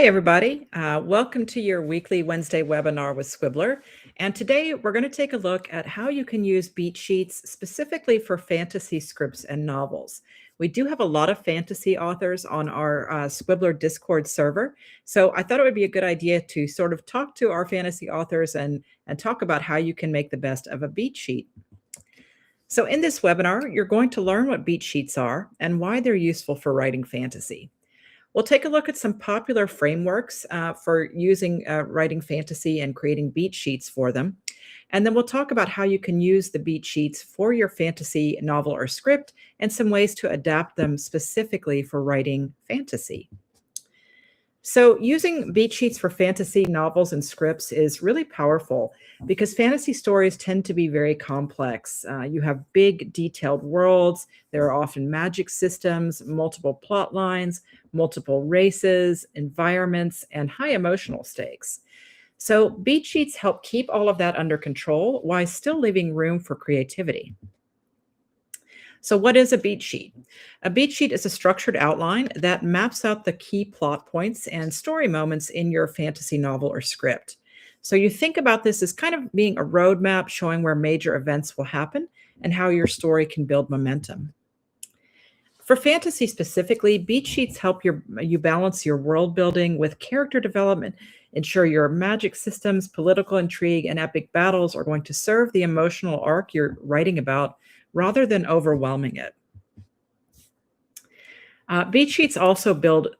Hey, everybody. Welcome to your weekly Wednesday webinar with Squibbler. And today we're going to take a look at how you can use beat sheets specifically for fantasy scripts and novels. We do have a lot of fantasy authors on our Squibbler Discord server. So I thought it would be a good idea to sort of talk to our fantasy authors and talk about how you can make the best of a beat sheet. So in this webinar, you're going to learn what beat sheets are and why they're useful for writing fantasy. We'll take a look at some popular frameworks for using writing fantasy and creating beat sheets for them. And then we'll talk about how you can use the beat sheets for your fantasy novel or script and some ways to adapt them specifically for writing fantasy. So, using beat sheets for fantasy novels and scripts is really powerful because fantasy stories tend to be very complex. You have big, detailed worlds, there are often magic systems, multiple plot lines, multiple races, environments, and high emotional stakes. So, beat sheets help keep all of that under control while still leaving room for creativity. So, what is a beat sheet? A beat sheet is a structured outline that maps out the key plot points and story moments in your fantasy novel or script. So, you think about this as kind of being a roadmap showing where major events will happen and how your story can build momentum. For fantasy specifically, beat sheets help you balance your world building with character development, ensure your magic systems, political intrigue, and epic battles are going to serve the emotional arc you're writing about rather than overwhelming it. Beat sheets also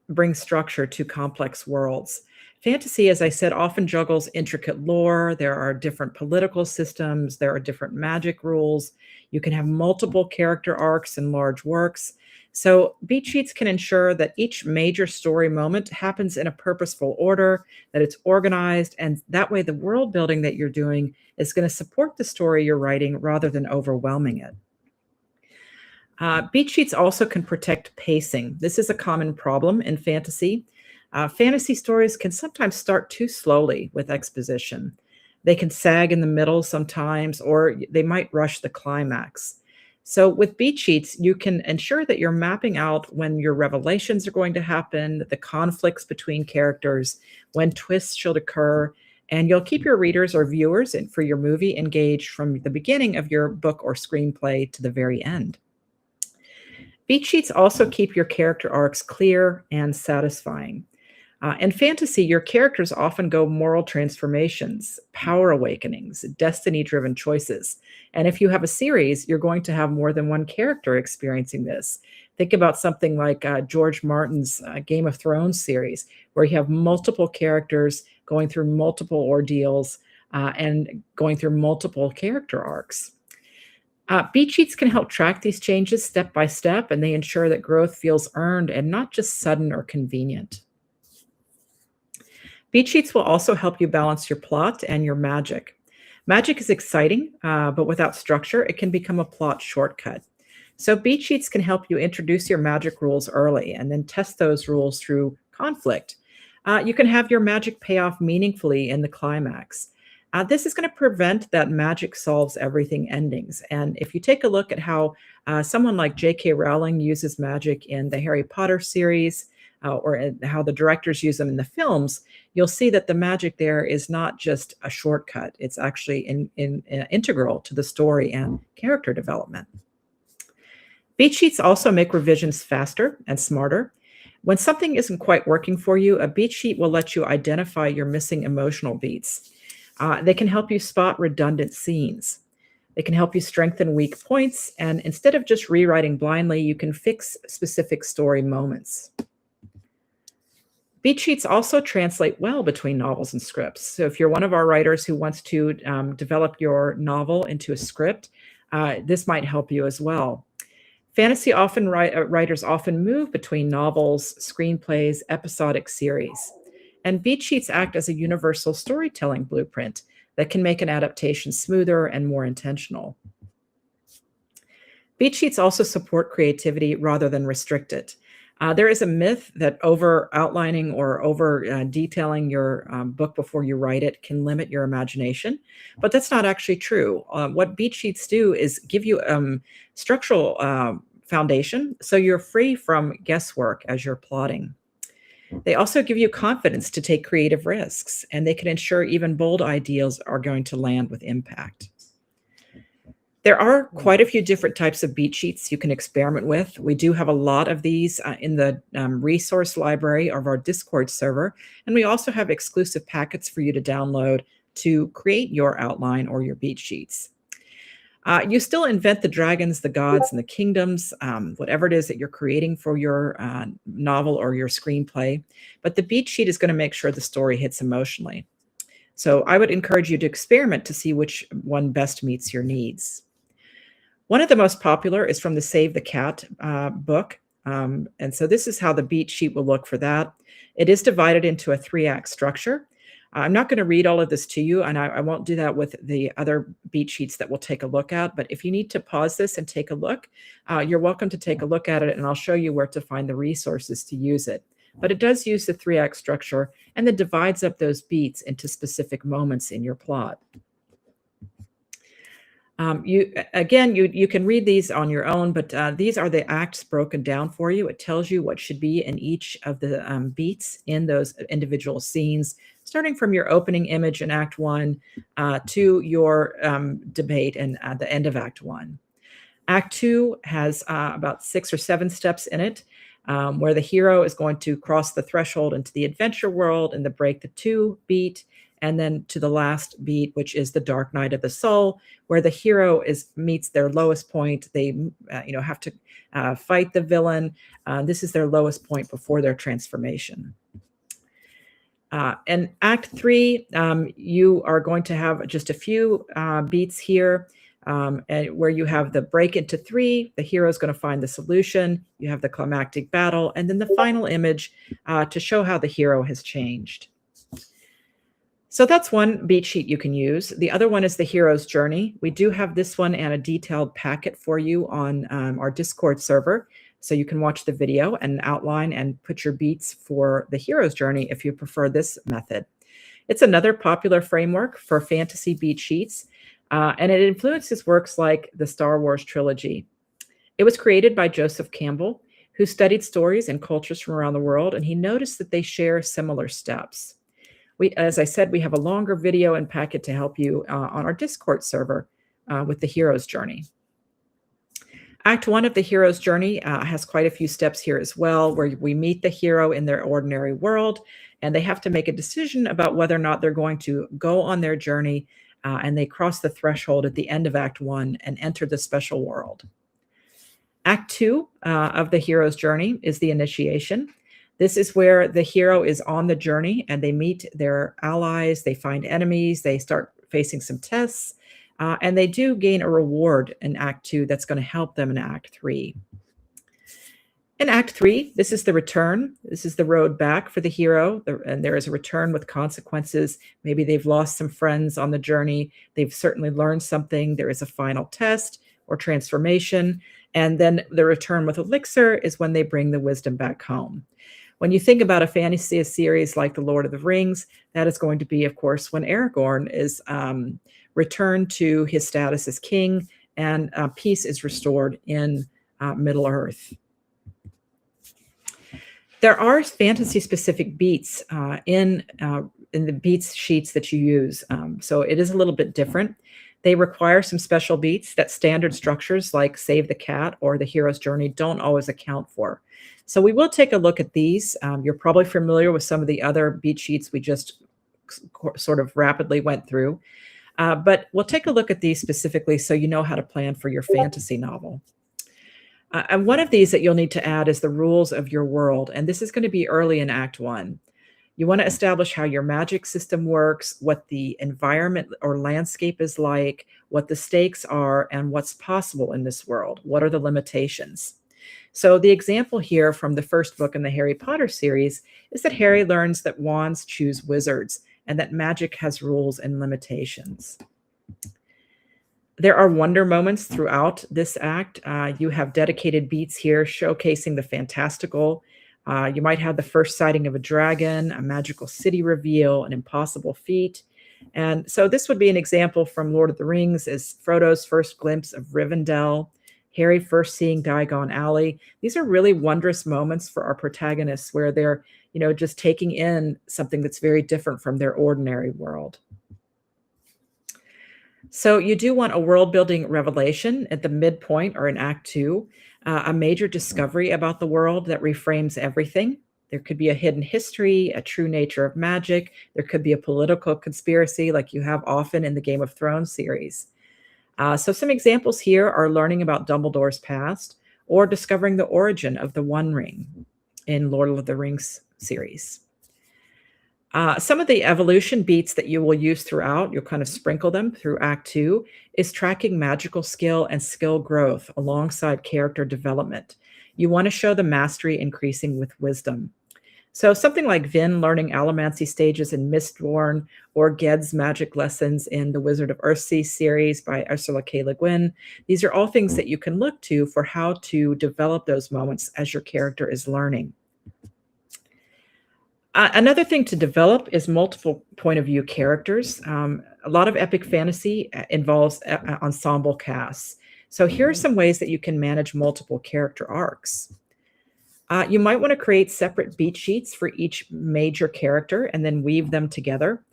bring structure to complex worlds. Fantasy, as I said, often juggles intricate lore. There are different political systems. There are different magic rules. You can have multiple character arcs in large works. So beat sheets can ensure that each major story moment happens in a purposeful order, that it's organized, and that way the world building that you're doing is going to support the story you're writing rather than overwhelming it. Beat sheets also can protect pacing. This is a common problem in fantasy. Fantasy stories can sometimes start too slowly with exposition. They can sag in the middle sometimes, or they might rush the climax. So, with beat sheets, you can ensure that you're mapping out when your revelations are going to happen, the conflicts between characters, when twists should occur, and you'll keep your readers or viewers for your movie engaged from the beginning of your book or screenplay to the very end. Beat sheets also keep your character arcs clear and satisfying. In fantasy, your characters often go moral transformations, power awakenings, destiny driven choices. And if you have a series, you're going to have more than one character experiencing this. Think about something like George Martin's Game of Thrones series, where you have multiple characters going through multiple ordeals and going through multiple character arcs. Beat sheets can help track these changes step by step, and they ensure that growth feels earned and not just sudden or convenient. Beat sheets will also help you balance your plot and your magic. Magic is exciting, but without structure, it can become a plot shortcut. So beat sheets can help you introduce your magic rules early and then test those rules through conflict. You can have your magic pay off meaningfully in the climax. This is going to prevent that magic solves everything endings. And if you take a look at how someone like J.K. Rowling uses magic in the Harry Potter series, or how the directors use them in the films, you'll see that the magic there is not just a shortcut. It's actually integral to the story and character development. Beat sheets also make revisions faster and smarter. When something isn't quite working for you, a beat sheet will let you identify your missing emotional beats. They can help you spot redundant scenes. They can help you strengthen weak points. And instead of just rewriting blindly, you can fix specific story moments. Beat sheets also translate well between novels and scripts. So if you're one of our writers who wants to develop your novel into a script, this might help you as well. Fantasy writers often move between novels, screenplays, episodic series. And beat sheets act as a universal storytelling blueprint that can make an adaptation smoother and more intentional. Beat sheets also support creativity rather than restrict it. There is a myth that over outlining or over detailing your book before you write it can limit your imagination, but that's not actually true. What beat sheets do is give you structural foundation, so you're free from guesswork as you're plotting. They also give you confidence to take creative risks, and they can ensure even bold ideas are going to land with impact. There are quite a few different types of beat sheets you can experiment with. We do have a lot of these in the resource library of our Discord server, and we also have exclusive packets for you to download to create your outline or your beat sheets. You still invent the dragons, the gods, and the kingdoms, whatever it is that you're creating for your novel or your screenplay, but the beat sheet is going to make sure the story hits emotionally. So I would encourage you to experiment to see which one best meets your needs. One of the most popular is from the Save the Cat book. And so this is how the beat sheet will look for that. It is divided into a 3-act structure. I'm not going to read all of this to you, and I won't do that with the other beat sheets that we'll take a look at. But if you need to pause this and take a look, you're welcome to take a look at it, and I'll show you where to find the resources to use it. But it does use the 3-act structure and then divides up those beats into specific moments in your plot. You can read these on your own, but these are the acts broken down for you. It tells you what should be in each of the beats in those individual scenes, starting from your opening image in Act 1 to your debate and at the end of Act 1. Act 2 has about 6 or 7 steps in it, where the hero is going to cross the threshold into the adventure world and the Break the Two beat, and then to the last beat, which is the Dark Night of the Soul, where the hero meets their lowest point. They have to fight the villain. This is their lowest point before their transformation. In Act 3, you are going to have just a few beats here, where you have the break into 3, the hero is going to find the solution, you have the climactic battle, and then the final image to show how the hero has changed. So that's one beat sheet you can use. The other one is the hero's journey. We do have this one and a detailed packet for you on our Discord server. So you can watch the video and outline and put your beats for the hero's journey if you prefer this method. It's another popular framework for fantasy beat sheets, and it influences works like the Star Wars trilogy. It was created by Joseph Campbell, who studied stories and cultures from around the world, and he noticed that they share similar steps. As I said, we have a longer video and packet to help you on our Discord server with the hero's journey. Act 1 of the hero's journey has quite a few steps here as well, where we meet the hero in their ordinary world, and they have to make a decision about whether or not they're going to go on their journey, and they cross the threshold at the end of Act 1 and enter the special world. Act 2 of the hero's journey is the initiation. This is where the hero is on the journey and they meet their allies, they find enemies, they start facing some tests, and they do gain a reward in Act 2 that's going to help them in Act 3. In Act 3, this is the return. This is the road back for the hero, and there is a return with consequences. Maybe they've lost some friends on the journey. They've certainly learned something. There is a final test or transformation, and then the return with elixir is when they bring the wisdom back home. When you think about a fantasy series like The Lord of the Rings, that is going to be, of course, when Aragorn is returned to his status as king and peace is restored in Middle-earth. There are fantasy-specific beats in the beats sheets that you use, so it is a little bit different. They require some special beats that standard structures like Save the Cat or the Hero's Journey don't always account for. So we will take a look at these. You're probably familiar with some of the other beat sheets we just sort of rapidly went through. But we'll take a look at these specifically so you know how to plan for your fantasy novel. And one of these that you'll need to add is the rules of your world. And this is going to be early in Act 1. You want to establish how your magic system works, what the environment or landscape is like, what the stakes are, and what's possible in this world. What are the limitations? So the example here from the first book in the Harry Potter series is that Harry learns that wands choose wizards and that magic has rules and limitations. There are wonder moments throughout this act. You have dedicated beats here showcasing the fantastical. You might have the first sighting of a dragon, a magical city reveal, an impossible feat. And so this would be an example from Lord of the Rings is Frodo's first glimpse of Rivendell, Harry first seeing Diagon Alley. These are really wondrous moments for our protagonists where they're, just taking in something that's very different from their ordinary world. So you do want a world building revelation at the midpoint or in Act Two, a major discovery about the world that reframes everything. There could be a hidden history, a true nature of magic. There could be a political conspiracy, like you have often in the Game of Thrones series. So some examples here are learning about Dumbledore's past or discovering the origin of the One Ring in Lord of the Rings series. Some of the evolution beats that you will use throughout, you'll kind of sprinkle them through Act Two, is tracking magical skill and skill growth alongside character development. You want to show the mastery increasing with wisdom. So something like Vin learning allomancy stages in Mistborn or Ged's magic lessons in the Wizard of Earthsea series by Ursula K. Le Guin. These are all things that you can look to for how to develop those moments as your character is learning. Another thing to develop is multiple point of view characters. A lot of epic fantasy involves ensemble casts. So here are some ways that you can manage multiple character arcs. You might want to create separate beat sheets for each major character and then weave them together.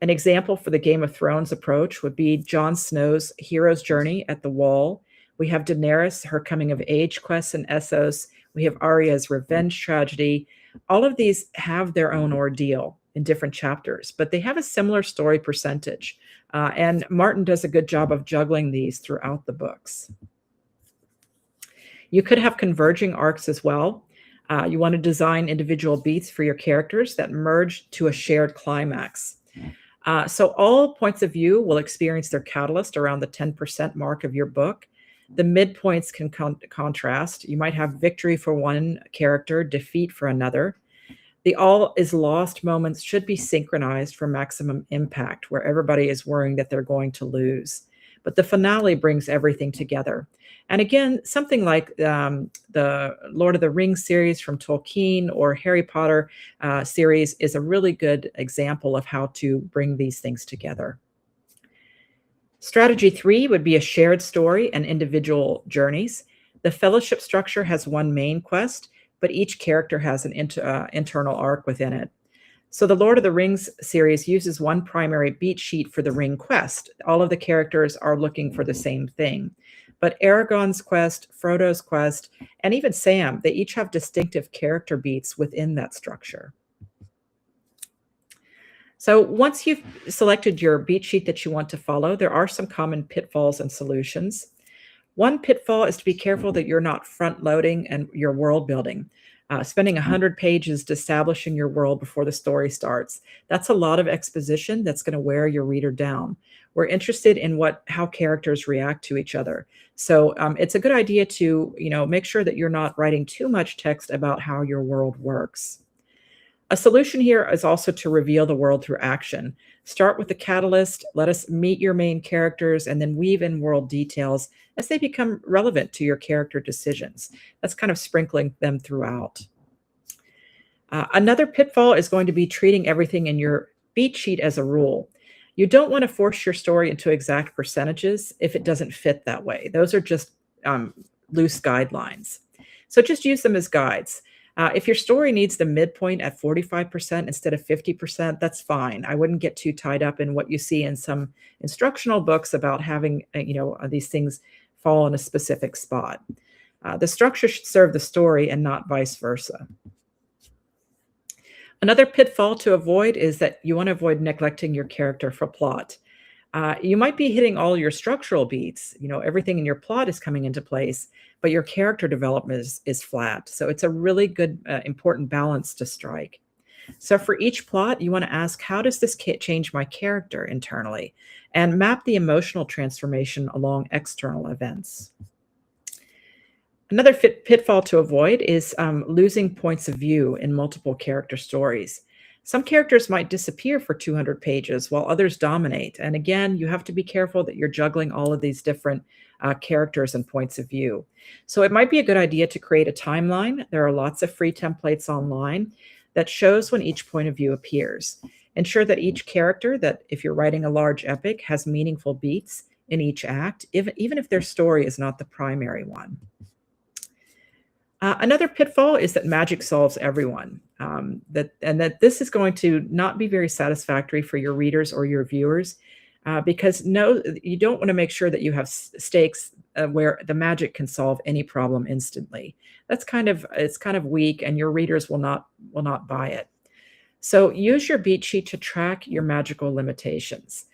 An example for the Game of Thrones approach would be Jon Snow's hero's journey at the Wall. We have Daenerys, her coming of age quests in Essos. We have Arya's revenge tragedy. All of these have their own ordeal in different chapters, but they have a similar story percentage. And Martin does a good job of juggling these throughout the books. You could have converging arcs as well. You want to design individual beats for your characters that merge to a shared climax. So all points of view will experience their catalyst around the 10% mark of your book. The midpoints can contrast. You might have victory for one character, defeat for another. The all is lost moments should be synchronized for maximum impact, where everybody is worrying that they're going to lose. But the finale brings everything together. And again, something like the Lord of the Rings series from Tolkien or Harry Potter series is a really good example of how to bring these things together. Strategy 3 would be a shared story and individual journeys. The fellowship structure has one main quest, but each character has an internal arc within it. So the Lord of the Rings series uses one primary beat sheet for the ring quest. All of the characters are looking for the same thing. But Aragorn's quest, Frodo's quest, and even Sam, they each have distinctive character beats within that structure. So once you've selected your beat sheet that you want to follow, there are some common pitfalls and solutions. One pitfall is to be careful that you're not front loading and your world building. Spending 100 pages establishing your world before the story starts. That's a lot of exposition that's going to wear your reader down. We're interested in how characters react to each other. So it's a good idea to, make sure that you're not writing too much text about how your world works. A solution here is also to reveal the world through action. Start with the catalyst, let us meet your main characters, and then weave in world details as they become relevant to your character decisions. That's kind of sprinkling them throughout. Another pitfall is going to be treating everything in your beat sheet as a rule. You don't want to force your story into exact percentages if it doesn't fit that way. Those are just loose guidelines. So just use them as guides. If your story needs the midpoint at 45% instead of 50%, that's fine. I wouldn't get too tied up in what you see in some instructional books about having, these things fall in a specific spot. The structure should serve the story and not vice versa. Another pitfall to avoid is that you want to avoid neglecting your character for plot. You might be hitting all your structural beats, everything in your plot is coming into place, but your character development is flat. So it's a really good, important balance to strike. So for each plot, you want to ask, how does this change my character internally? And map the emotional transformation along external events. Another pitfall to avoid is losing points of view in multiple character stories. Some characters might disappear for 200 pages while others dominate. And again, you have to be careful that you're juggling all of these different characters and points of view. So it might be a good idea to create a timeline. There are lots of free templates online that shows when each point of view appears. Ensure that each character, that if you're writing a large epic, has meaningful beats in each act, even if their story is not the primary one. Another pitfall is that magic solves everyone. That this is going to not be very satisfactory for your readers or your viewers, because no, you don't want to make sure that you have stakes where the magic can solve any problem instantly. It's kind of weak, and your readers will not buy it. So use your beat sheet to track your magical limitations.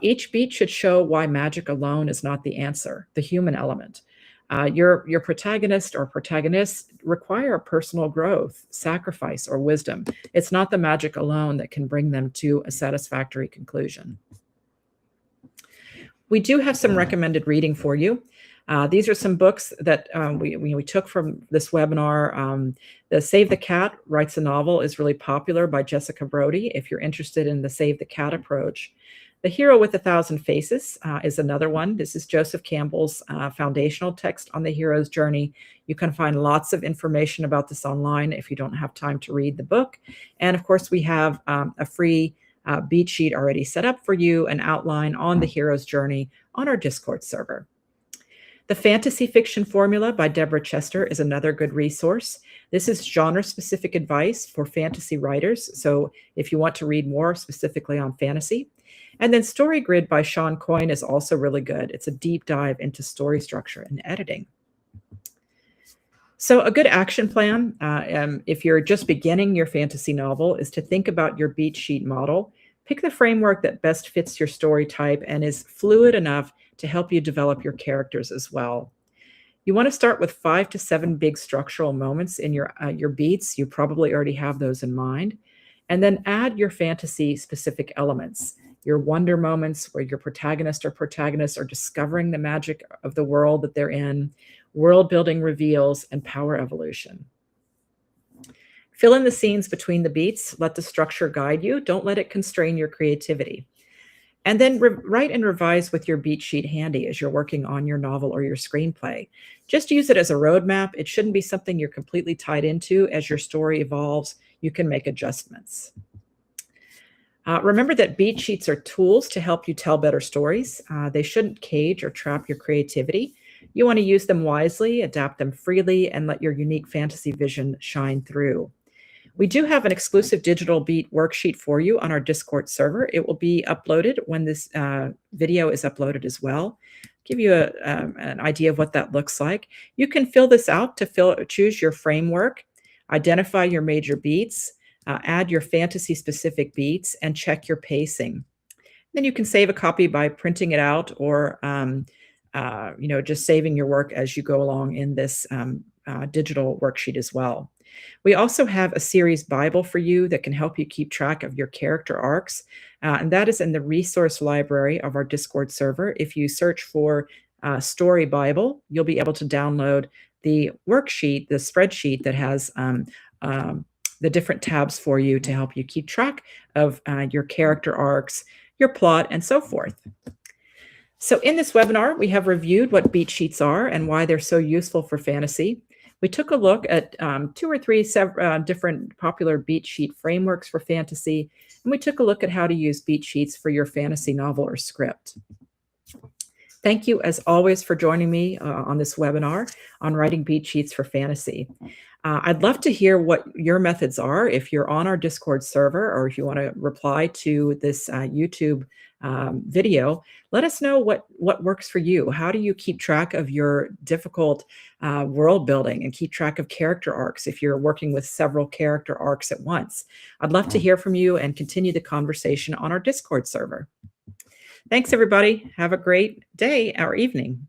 Each beat should show why magic alone is not the answer, the human element. Your protagonist or protagonists require personal growth, sacrifice, or wisdom. It's not the magic alone that can bring them to a satisfactory conclusion. We do have some recommended reading for you. These are some books that we took from this webinar. The Save the Cat Writes a Novel is really popular by Jessica Brody, if you're interested in the Save the Cat approach. The Hero with a Thousand Faces is another one. This is Joseph Campbell's foundational text on the hero's journey. You can find lots of information about this online if you don't have time to read the book. And of course, we have a free beat sheet already set up for you, an outline on the hero's journey on our Discord server. The Fantasy Fiction Formula by Deborah Chester is another good resource. This is genre-specific advice for fantasy writers, so if you want to read more specifically on fantasy. And then Story Grid by Sean Coyne is also really good. It's a deep dive into story structure and editing. So a good action plan, if you're just beginning your fantasy novel, is to think about your beat sheet model. Pick the framework that best fits your story type and is fluid enough to help you develop your characters as well. You want to start with 5 to 7 big structural moments in your beats. You probably already have those in mind. And then add your fantasy-specific elements, your wonder moments where your protagonist or protagonists are discovering the magic of the world that they're in, world-building reveals, and power evolution. Fill in the scenes between the beats. Let the structure guide you. Don't let it constrain your creativity. And then write and revise with your beat sheet handy as you're working on your novel or your screenplay. Just use it as a roadmap. It shouldn't be something you're completely tied into. As your story evolves, you can make adjustments. Remember that beat sheets are tools to help you tell better stories. They shouldn't cage or trap your creativity. You want to use them wisely, adapt them freely, and let your unique fantasy vision shine through. We do have an exclusive digital beat worksheet for you on our Discord server. It will be uploaded when this video is uploaded as well. Give you an idea of what that looks like. You can fill this out to choose your framework, identify your major beats, add your fantasy-specific beats, and check your pacing. Then you can save a copy by printing it out or just saving your work as you go along in this digital worksheet as well. We also have a series Bible for you that can help you keep track of your character arcs, and that is in the resource library of our Discord server. If you search for Story Bible, you'll be able to download the worksheet, the spreadsheet that has the different tabs for you to help you keep track of your character arcs, your plot, and so forth. So in this webinar, we have reviewed what beat sheets are and why they're so useful for fantasy. We took a look at 2 or 3 different popular beat sheet frameworks for fantasy, and we took a look at how to use beat sheets for your fantasy novel or script. Thank you, as always, for joining me on this webinar on writing beat sheets for fantasy. I'd love to hear what your methods are if you're on our Discord server or if you want to reply to this YouTube video. Let us know what works for you. How do you keep track of your difficult world building and keep track of character arcs if you're working with several character arcs at once? I'd love to hear from you and continue the conversation on our Discord server. Thanks, everybody. Have a great day or evening.